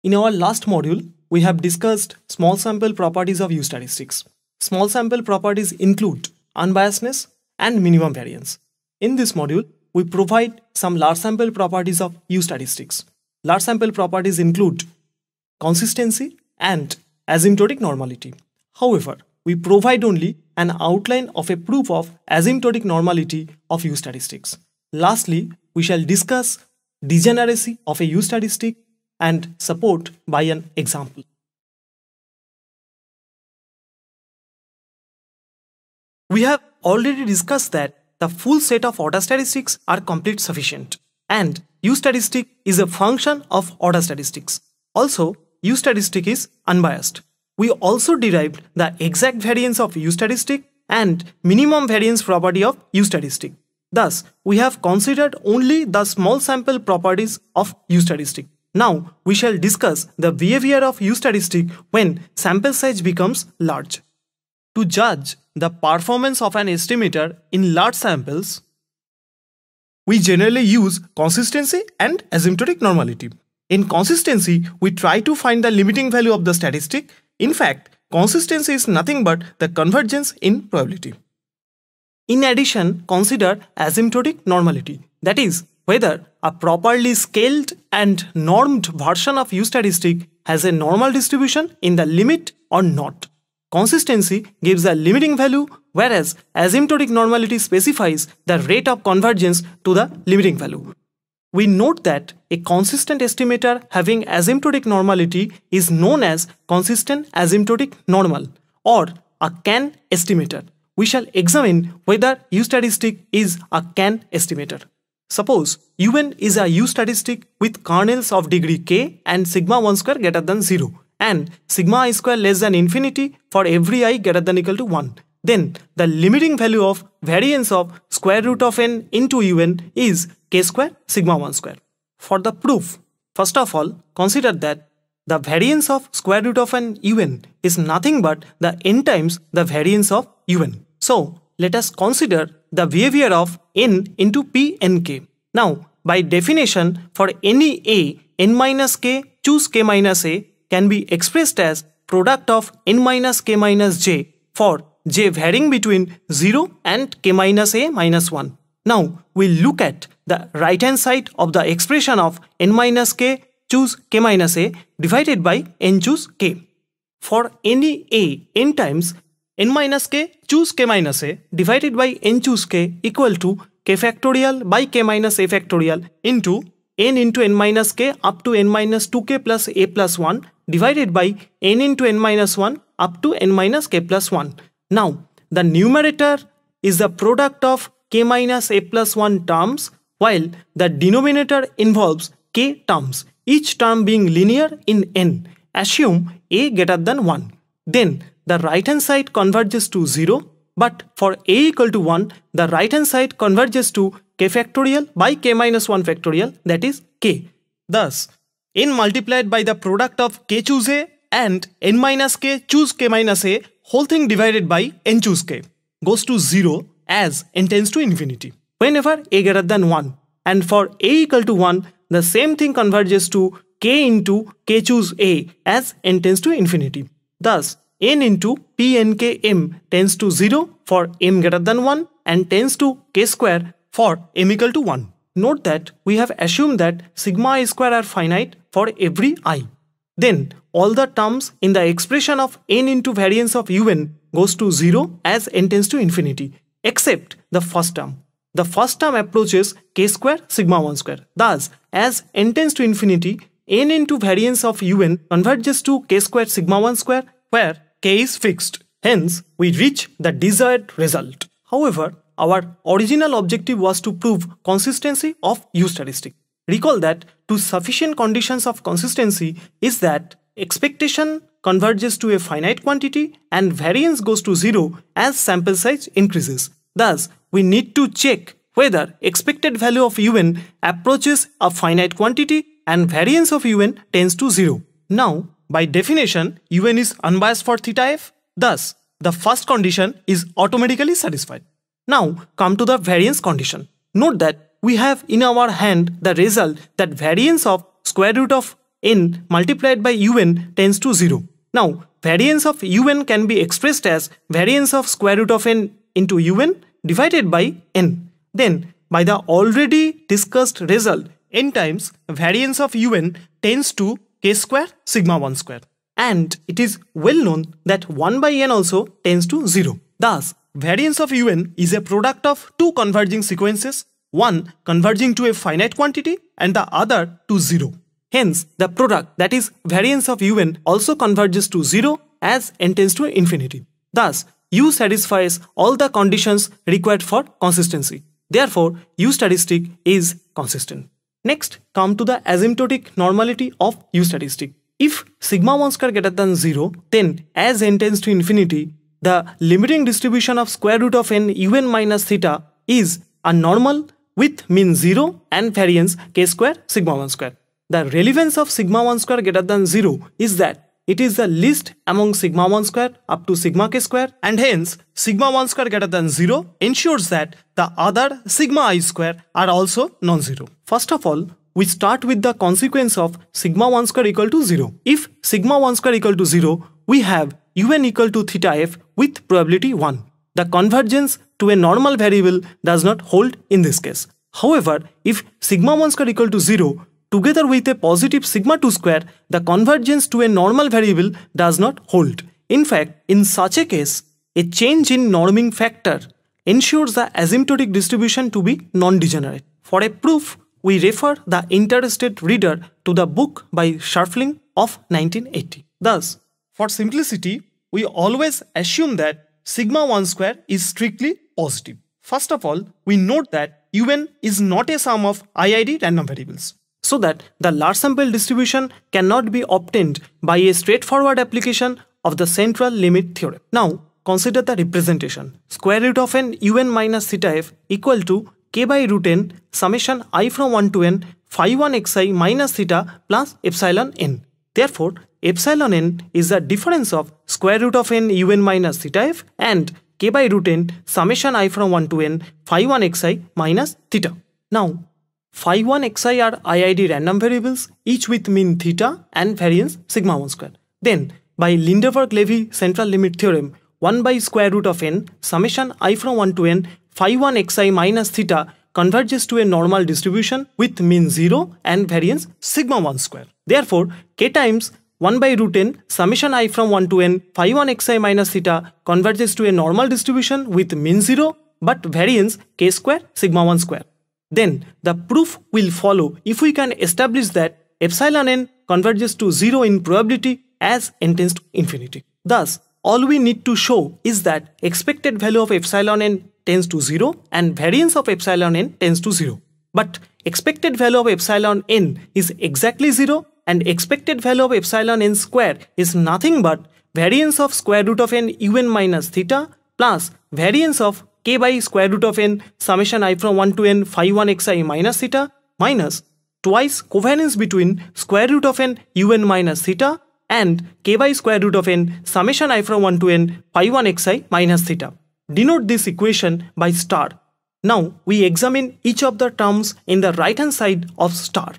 In our last module, we have discussed small sample properties of U statistics. Small sample properties include unbiasedness and minimum variance. In this module, we provide some large sample properties of U statistics. Large sample properties include consistency and asymptotic normality. However, we provide only an outline of a proof of asymptotic normality of U statistics. Lastly, we shall discuss degeneracy of a U statistic and support by an example. We have already discussed that the full set of order statistics are complete sufficient, and U statistic is a function of order statistics. Also, U statistic is unbiased. We also derived the exact variance of U statistic and minimum variance property of U statistic. Thus, we have considered only the small sample properties of U statistic. Now, we shall discuss the behavior of U statistic when sample size becomes large. To judge the performance of an estimator in large samples, we generally use consistency and asymptotic normality. In consistency, we try to find the limiting value of the statistic. In fact, consistency is nothing but the convergence in probability. In addition, consider asymptotic normality, that is, whether a properly scaled and normed version of U statistic has a normal distribution in the limit or not. Consistency gives a limiting value, whereas asymptotic normality specifies the rate of convergence to the limiting value. We note that a consistent estimator having asymptotic normality is known as consistent asymptotic normal, or a CAN estimator. We shall examine whether U statistic is a CAN estimator. Suppose UN is a U statistic with kernels of degree k and sigma 1 square greater than 0 and sigma I square less than infinity for every I greater than equal to 1. Then the limiting value of variance of square root of n into UN is k square sigma 1 square. For the proof, first of all, consider that the variance of square root of an UN is nothing but the n times the variance of UN. So, let us consider the behavior of n into p nk. Now, by definition, for any a, n minus k choose k minus a can be expressed as product of n minus k minus j for j varying between 0 and k minus a minus 1. Now, we look at the right hand side of the expression of n minus k choose k minus a divided by n choose k. For any a n times, n minus k choose k minus a divided by n choose k equal to k factorial by k minus a factorial into n minus k up to n minus 2k plus a plus 1 divided by n into n minus 1 up to n minus k plus 1. Now, the numerator is the product of k minus a plus 1 terms, while the denominator involves k terms, each term being linear in n. Assume a greater than 1. Then the right hand side converges to 0, but for a equal to 1, the right hand side converges to k factorial by k minus 1 factorial, that is k. Thus, n multiplied by the product of k choose a and n minus k choose k minus a whole thing divided by n choose k goes to 0 as n tends to infinity whenever a greater than 1, and for a equal to 1, the same thing converges to k into k choose a as n tends to infinity. Thus, n into p n k m tends to 0 for m greater than 1 and tends to k square for m equal to 1. Note that we have assumed that sigma I square are finite for every I. Then all the terms in the expression of n into variance of un goes to 0 as n tends to infinity, except the first term. The first term approaches k square sigma 1 square. Thus, as n tends to infinity, n into variance of un converges to k square sigma 1 square, where k is fixed. Hence, we reach the desired result. However, our original objective was to prove consistency of U statistic. Recall that two sufficient conditions of consistency is that expectation converges to a finite quantity and variance goes to 0 as sample size increases. Thus, we need to check whether expected value of un approaches a finite quantity and variance of un tends to 0. Now, by definition, un is unbiased for theta f. Thus, the first condition is automatically satisfied. Now, come to the variance condition. Note that we have in our hand the result that variance of square root of n multiplied by un tends to 0. Now, variance of un can be expressed as variance of square root of n into un divided by n. Then, by the already discussed result, n times variance of un tends to k square sigma 1 square. And it is well known that 1 by n also tends to 0. Thus, variance of un is a product of two converging sequences, one converging to a finite quantity and the other to 0. Hence, the product, that is variance of un, also converges to 0 as n tends to infinity. Thus, U satisfies all the conditions required for consistency. Therefore, U statistic is consistent. Next, come to the asymptotic normality of U statistic. If sigma 1 square greater than 0, then as n tends to infinity, the limiting distribution of square root of n un minus theta is a normal with mean 0 and variance k square sigma 1 square. The relevance of sigma 1 square greater than 0 is that it is the least among sigma 1 square up to sigma k square, and hence sigma 1 square greater than 0 ensures that the other sigma I square are also non-zero. First of all, we start with the consequence of sigma 1 square equal to 0. If sigma 1 square equal to 0, we have un equal to theta f with probability 1. The convergence to a normal variable does not hold in this case. However, if sigma 1 square equal to 0, together with a positive sigma 2 square, the convergence to a normal variable does not hold. In fact, in such a case, a change in norming factor ensures the asymptotic distribution to be non-degenerate. For a proof, we refer the interested reader to the book by Scharfling of 1980. Thus, for simplicity, we always assume that sigma 1 square is strictly positive. First of all, we note that un is not a sum of IID random variables, so that the large sample distribution cannot be obtained by a straightforward application of the central limit theorem. Now, consider the representation. Square root of n un minus theta f equal to k by root n summation I from 1 to n phi 1 xi minus theta plus epsilon n. Therefore, epsilon n is the difference of square root of n un minus theta f and k by root n summation I from 1 to n phi 1 xi minus theta. Now, phi 1 xi are IID random variables, each with mean theta and variance sigma 1 square. Then, by Lindeberg-Levy central limit theorem, 1 by square root of n summation I from 1 to n phi 1 xi minus theta converges to a normal distribution with mean 0 and variance sigma 1 square. Therefore, k times 1 by root n summation I from 1 to n phi 1 xi minus theta converges to a normal distribution with mean 0 but variance k square sigma 1 square. Then the proof will follow if we can establish that epsilon n converges to 0 in probability as n tends to infinity. Thus, all we need to show is that expected value of epsilon n tends to 0 and variance of epsilon n tends to 0. But expected value of epsilon n is exactly 0 and expected value of epsilon n square is nothing but variance of square root of n un minus theta plus variance of k by square root of n summation I from 1 to n phi 1 xi minus theta minus twice covariance between square root of n un minus theta and k by square root of n summation I from 1 to n phi 1 xi minus theta. Denote this equation by star. Now we examine each of the terms in the right hand side of star.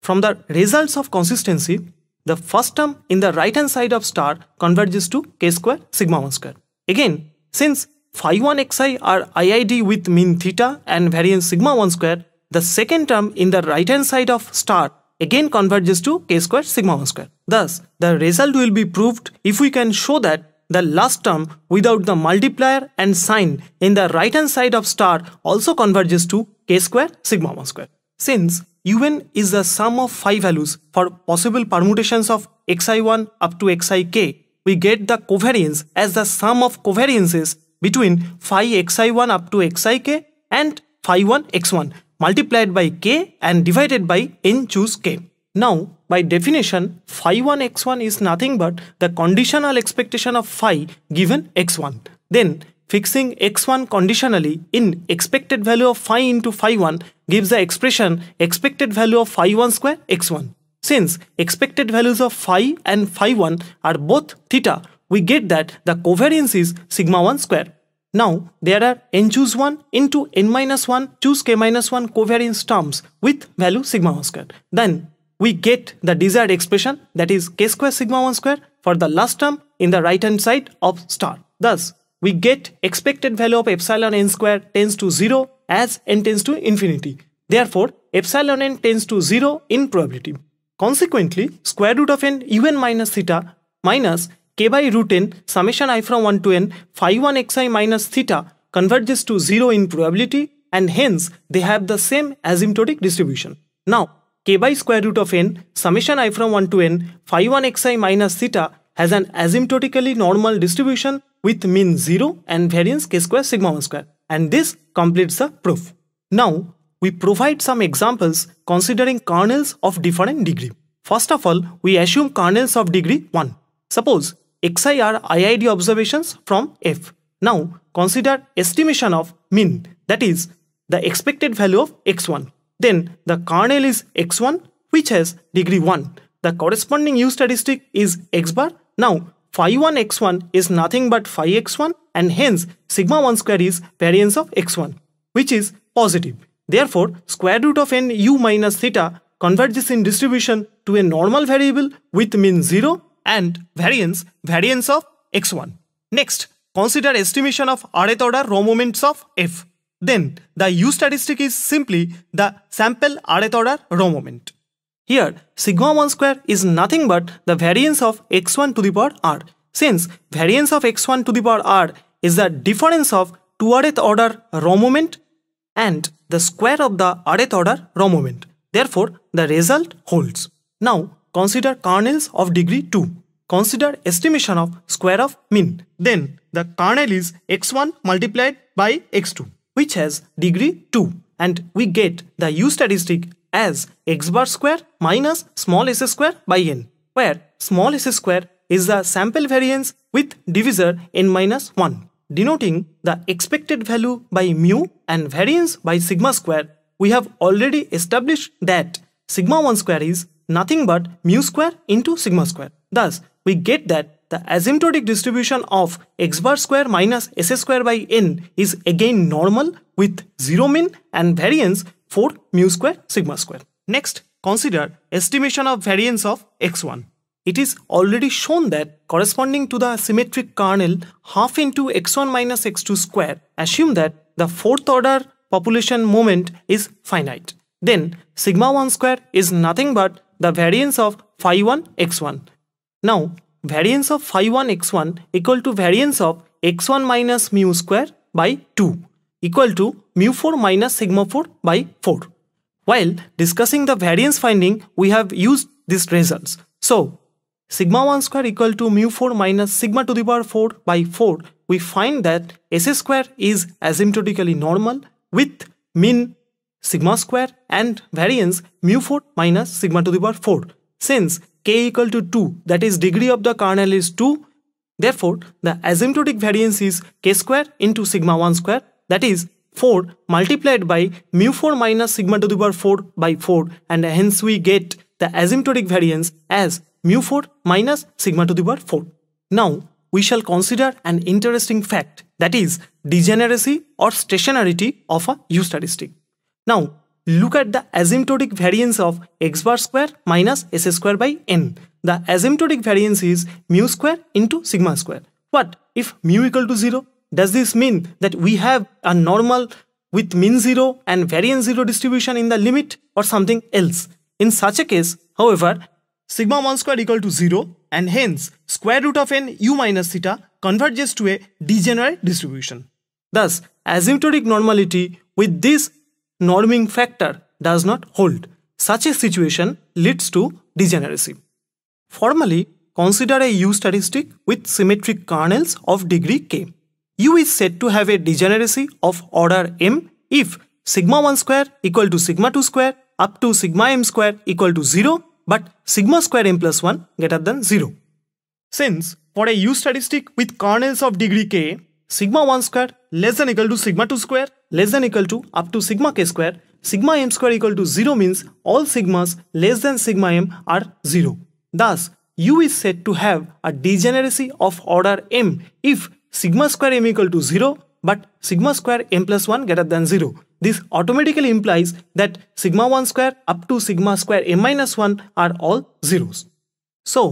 From the results of consistency, the first term in the right hand side of star converges to k square sigma 1 square. Again, since phi 1 xi are IID with mean theta and variance sigma 1 square, the second term in the right hand side of star again converges to k square sigma 1 square. Thus, the result will be proved if we can show that the last term without the multiplier and sign in the right hand side of star also converges to k square sigma 1 square. Since un is the sum of phi values for possible permutations of xi1 up to xik, we get the covariance as the sum of covariances between phi xi1 up to xik and phi 1 x1 multiplied by k and divided by n choose k. Now, by definition, phi 1 x1 is nothing but the conditional expectation of phi given x1. Then, fixing x1 conditionally in expected value of phi into phi 1 gives the expression expected value of phi 1 square x1. Since expected values of phi and phi 1 are both theta, we get that the covariance is sigma 1 square. Now, there are n choose 1 into n minus 1 choose k minus 1 covariance terms with value sigma 1 square. Then, we get the desired expression, that is k square sigma 1 square for the last term in the right hand side of star. Thus, we get expected value of epsilon n square tends to 0 as n tends to infinity. Therefore, epsilon n tends to 0 in probability. Consequently, square root of n un minus theta minus k by root n summation I from 1 to n phi 1 xi minus theta converges to 0 in probability, and hence they have the same asymptotic distribution. Now, k by square root of n summation I from 1 to n phi 1 xi minus theta has an asymptotically normal distribution with mean 0 and variance k square sigma 1 square, and this completes the proof. Now, we provide some examples considering kernels of different degree. First of all, we assume kernels of degree 1. Suppose xi are IID observations from F. Now, consider estimation of mean, that is, the expected value of x1. Then, the kernel is x1 which has degree 1. The corresponding U statistic is x bar. Now, phi 1 x1 is nothing but phi x1, and hence sigma 1 square is variance of x1, which is positive. Therefore, square root of n u minus theta converges in distribution to a normal variable with mean 0 and variance of x1. Next, consider estimation of rth order row moments of F. Then, the U statistic is simply the sample rth order row moment. Here, sigma 1 square is nothing but the variance of x1 to the power r. Since variance of x1 to the power r is the difference of 2rth order row moment and the square of the rth order row moment. Therefore, the result holds. Now, consider kernels of degree 2. Consider estimation of square of mean. Then, the kernel is x1 multiplied by x2, which has degree 2, and we get the U statistic as x bar square minus small s square by n, where small s square is the sample variance with divisor n minus 1. Denoting the expected value by mu and variance by sigma square, we have already established that sigma 1 square is nothing but mu square into sigma square. Thus, we get that the asymptotic distribution of x bar square minus s square by n is again normal with 0 mean and variance for mu square sigma square. Next, consider estimation of variance of x1. It is already shown that corresponding to the symmetric kernel half into x1 minus x2 square, assume that the fourth order population moment is finite. Then sigma 1 square is nothing but the variance of phi 1 x1. Now, variance of phi 1 x1 equal to variance of x1 minus mu square by 2 equal to mu 4 minus sigma 4 by 4. While discussing the variance finding, we have used these results. So, sigma 1 square equal to mu 4 minus sigma to the power 4 by 4, we find that s square is asymptotically normal with mean sigma square and variance mu 4 minus sigma to the power 4. Since k equal to 2, that is degree of the kernel is 2, therefore the asymptotic variance is k square into sigma 1 square, that is 4 multiplied by mu 4 minus sigma to the power 4 by 4, and hence we get the asymptotic variance as mu 4 minus sigma to the power 4. Now, we shall consider an interesting fact, that is degeneracy or stationarity of a U statistic. Now, look at the asymptotic variance of x bar square minus s square by n. The asymptotic variance is mu square into sigma square. What if mu equal to 0? Does this mean that we have a normal with mean 0 and variance 0 distribution in the limit, or something else? In such a case, however, sigma 1 square equal to 0, and hence square root of n u minus theta converges to a degenerate distribution. Thus, asymptotic normality with this norming factor does not hold. Such a situation leads to degeneracy. Formally, consider a U statistic with symmetric kernels of degree k. U is said to have a degeneracy of order m if sigma 1 square equal to sigma 2 square up to sigma m square equal to 0, but sigma square m plus 1 greater than 0. Since for a U statistic with kernels of degree k, sigma 1 square less than equal to sigma 2 square less than equal to up to sigma k square, sigma m square equal to 0 means all sigmas less than sigma m are 0. Thus, U is said to have a degeneracy of order m if sigma square m equal to 0 but sigma square m plus 1 greater than 0. This automatically implies that sigma 1 square up to sigma square m minus 1 are all zeros. So,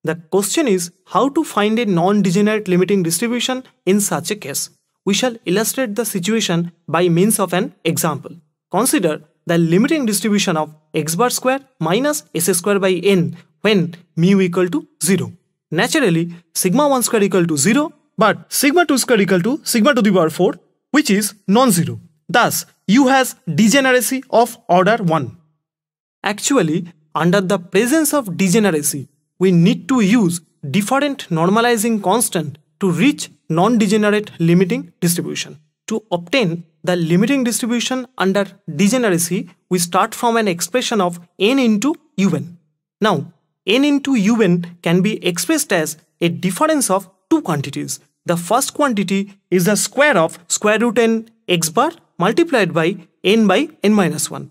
the question is how to find a non-degenerate limiting distribution in such a case. We shall illustrate the situation by means of an example. Consider the limiting distribution of x bar square minus s square by n when mu equal to 0. Naturally, sigma 1 square equal to 0, but sigma 2 square equal to sigma to the power 4, which is non-zero. Thus, U has degeneracy of order 1. Actually, under the presence of degeneracy, we need to use different normalizing constant to reach non-degenerate limiting distribution. To obtain the limiting distribution under degeneracy, we start from an expression of n into un. Now, n into un can be expressed as a difference of two quantities. The first quantity is the square of square root n x bar multiplied by n minus 1.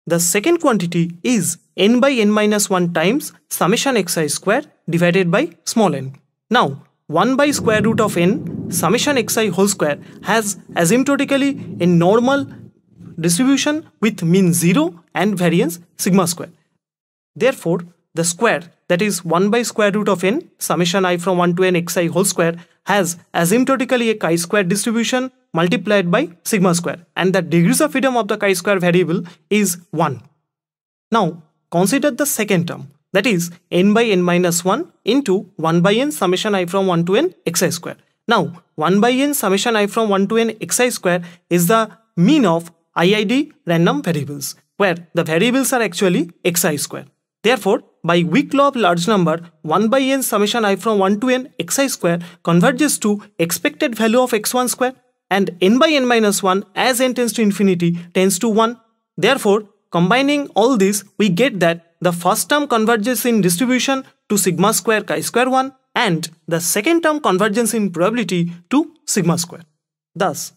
The second quantity is n by n minus 1 times summation xi square divided by small n. Now, 1 by square root of n summation xi whole square has asymptotically a normal distribution with mean 0 and variance sigma square. Therefore, the square, that is 1 by square root of n summation I from 1 to n xi whole square, has asymptotically a chi-square distribution multiplied by sigma square, and the degrees of freedom of the chi-square variable is 1. Now, consider the second term, that is n by n minus 1 into 1 by n summation I from 1 to n xi square. Now, 1 by n summation I from 1 to n xi square is the mean of IID random variables, where the variables are actually xi square. Therefore, by weak law of large number, 1 by n summation I from 1 to n xi square converges to expected value of x1 square, and n by n minus 1 as n tends to infinity tends to 1. Therefore, combining all this, we get that the first term converges in distribution to sigma square chi square 1, and the second term converges in probability to sigma square. Thus,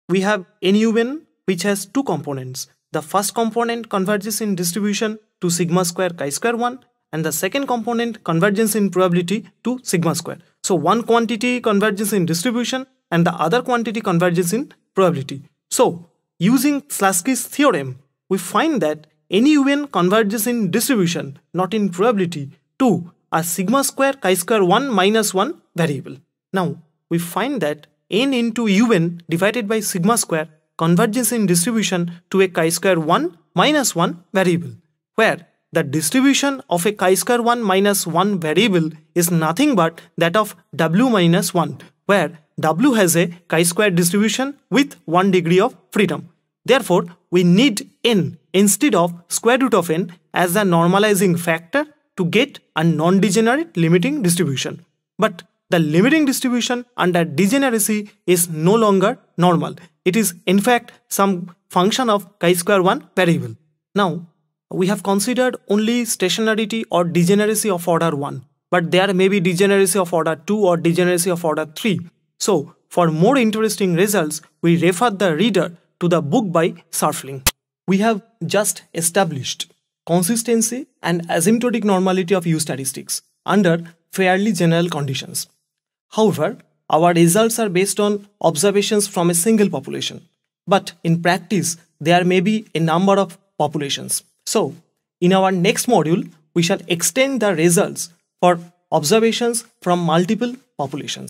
we have NUN which has two components. The first component converges in distribution to sigma square chi square 1, and the second component converges in probability to sigma square. So one quantity converges in distribution and the other quantity converges in probability. So using Slutsky's theorem, we find that NUN converges in distribution, not in probability, to a sigma square chi square 1 minus 1 variable. Now we find that n into un divided by sigma square converges in distribution to a chi square 1 minus 1 variable, where the distribution of a chi square 1 minus 1 variable is nothing but that of w minus 1, where w has a chi square distribution with 1 degree of freedom. Therefore, we need n instead of square root of n as the normalizing factor to get a non-degenerate limiting distribution. But the limiting distribution under degeneracy is no longer normal. It is in fact some function of chi square 1 variable. Now, we have considered only stationarity or degeneracy of order 1, but there may be degeneracy of order 2 or degeneracy of order 3. So, for more interesting results, we refer the reader to the book by Surfling. We have just established consistency and asymptotic normality of U statistics under fairly general conditions. However, our results are based on observations from a single population, but in practice, there may be a number of populations. So, in our next module, we shall extend the results for observations from multiple populations.